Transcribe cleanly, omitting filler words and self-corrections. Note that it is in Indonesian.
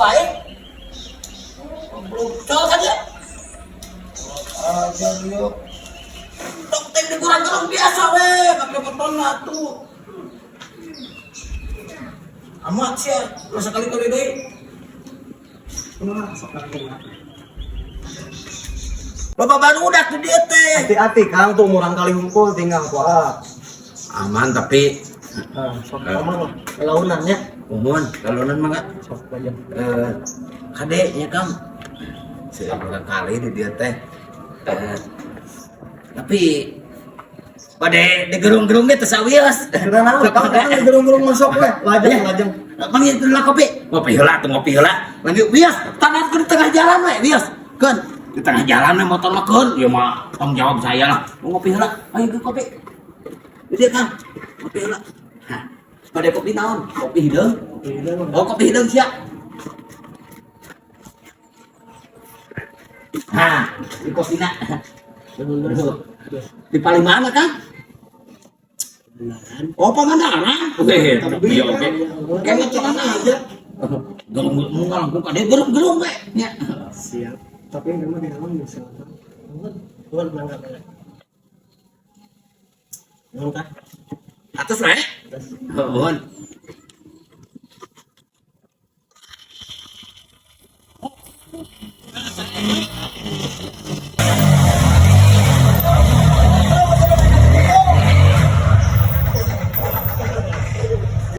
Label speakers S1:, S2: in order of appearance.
S1: wae. Belum col aja. Aja yuk. Tok teh dikurang-kurang biasa we, pakai beton tuh. Amat sih, masa kali-kali deui.
S2: Kumaha sok kena.
S1: Bapak baru udah ke dia teh.
S2: Hati-hati Kang tuh murang kali hunkul tinggal kuat.
S1: Aman tapi
S2: Sok kamu launan ya.
S1: umum kalau mah enggak.
S2: Sok aja.
S1: Kadeknya Kang. Saya berapa kali di dia teh. Tapi pada di gerung-gerung dia tersawias.
S2: Sudah naon Kang gerung-gerung masuk we. Lajeng.
S1: Panggil lah kopi. Ngopi heula. Lanjut bias. Tanah ke di tengah jalan we, bias. Kan di tengah jalan we motor mah keun. Ya mah tanggung jawab saya lah. Mau ngopi heula. Ayo ke kopi. Dia Kang. Kopi heula. Hah. Pada kopi naon? Kopi hideung. Oh, kopi hideung sia. Nah, di posina. Di paling mana Kang? Oh, Pangandaran. Oke, tapi oke. Kayaknya celana aja. Gerung-gerung kade gerung-gerung we. Nya.
S2: Siap. Tapi memang di dalam bisa. Tuan bangga. Nongka.
S1: Atas we. Nuhun.